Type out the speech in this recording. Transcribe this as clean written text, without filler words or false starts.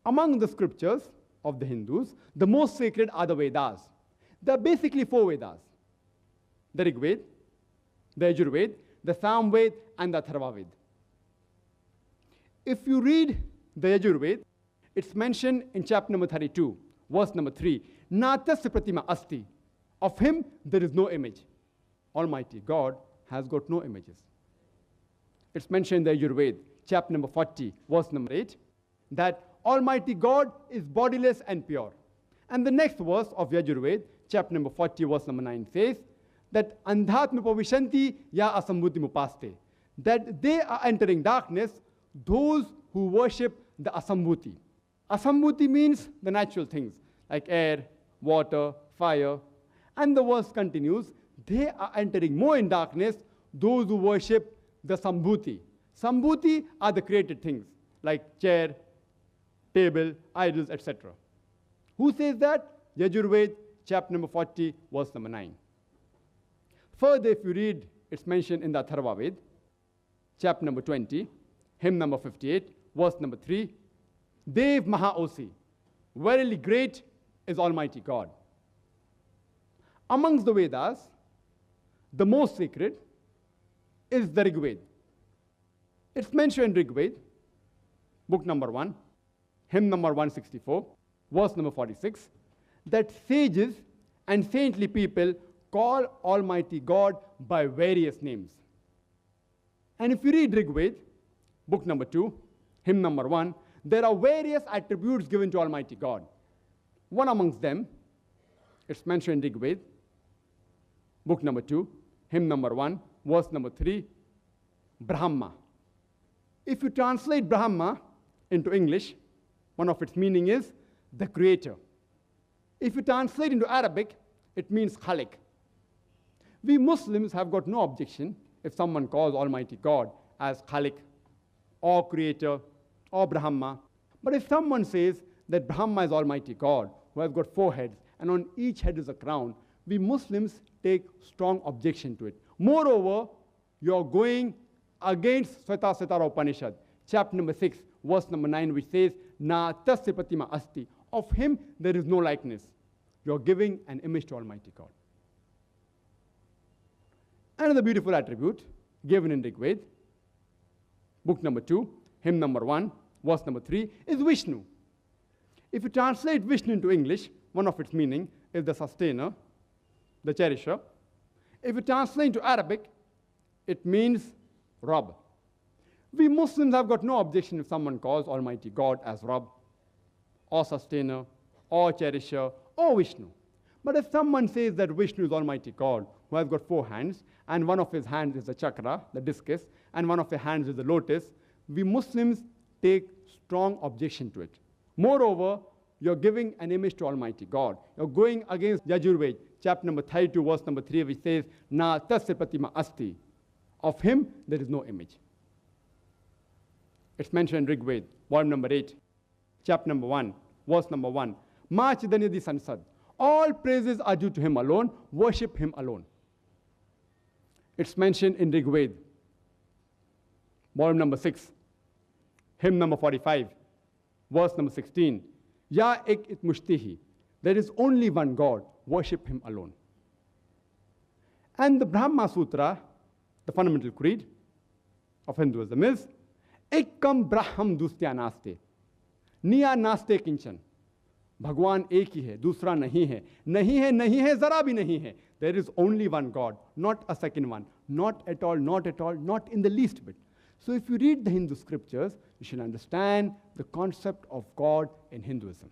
Among the scriptures of the Hindus, the most sacred are the Vedas. There are basically 4 Vedas: the Rig Veda, the Yajur the Samved, and the Atharva. If you read the Yajur, it's mentioned in chapter number 32, verse number 3. Natasya pratima asti. Of him there is no image. Almighty God has got no images. It's mentioned in the Yajur, chapter number 40, verse number 8, that Almighty God is bodiless and pure. And the next verse of Yajur, chapter number 40, verse number 9 says that Andhatma pavishanti ya asambhuti mupaste. That they are entering darkness, those who worship the asambhuti. Asambhuti means the natural things like air, water, fire. And the verse continues, they are entering more in darkness, those who worship the sambhuti. Sambhuti are the created things like chair, table, idols, etc. Who says that? Yajur, chapter number 40, verse number 9. Further, if you read, it's mentioned in the Atharva, chapter number 20, hymn number 58, verse number 3. Dev Mahaosi, verily great is Almighty God. Amongst the Vedas, the most sacred is the Rig Veda. It's mentioned in Rig Veda, book number 1, hymn number 164, verse number 46, that sages and saintly people call Almighty God by various names. And if you read Rig Veda, book number 2, hymn number 1, there are various attributes given to Almighty God. One amongst them, it's mentioned in Rig Veda, book number 2, hymn number 1, verse number 3, Brahma. If you translate Brahma into English, one of its meaning is the creator. If you translate into Arabic, it means Khalik. We Muslims have got no objection if someone calls Almighty God as Khalik or creator or Brahma. But if someone says that Brahma is Almighty God who has got 4 heads and on each head is a crown, we Muslims take strong objection to it. Moreover, you are going against Svetasvatara Upanishad, chapter number 6, verse number 9, which says, Na tasya pratima asti. Of him there is no likeness. You are giving an image to Almighty God. Another beautiful attribute given in Rig Veda, book number 2, hymn number 1, verse number 3, is Vishnu. If you translate Vishnu into English, one of its meaning is the sustainer, the cherisher. If you translate into Arabic, it means Rabb. We Muslims have got no objection if someone calls Almighty God as Rabb, or sustainer, or cherisher, or Vishnu. But if someone says that Vishnu is Almighty God, who has got 4 hands, and one of his hands is the chakra, the discus, and one of his hands is the lotus, we Muslims take strong objection to it. Moreover, you're giving an image to Almighty God. You're going against Yajur, chapter number 32, verse number 3, which says, Na tasya pratima asti. Of him there is no image. It's mentioned in Rig Veda, volume number 8, chapter number 1, verse number 1. Ma chidanidhi sansad. All praises are due to him alone. Worship him alone. It's mentioned in Rig Veda, volume number 6, hymn number 45, verse number 16. Ya ek it mushtihi. There is only one God. Worship him alone. And the Brahma Sutra, the fundamental creed of Hinduism, is Ekam Braham Dustya Naste. Niya Naste Kinchan. Bhagwan ek hi hai, dusra nahi hai. Nahi hai, nahi hai, zara bhi nahi hai. There is only one God, not a second one. Not at all, not at all, not in the least bit. So if you read the Hindu scriptures, you should understand the concept of God in Hinduism.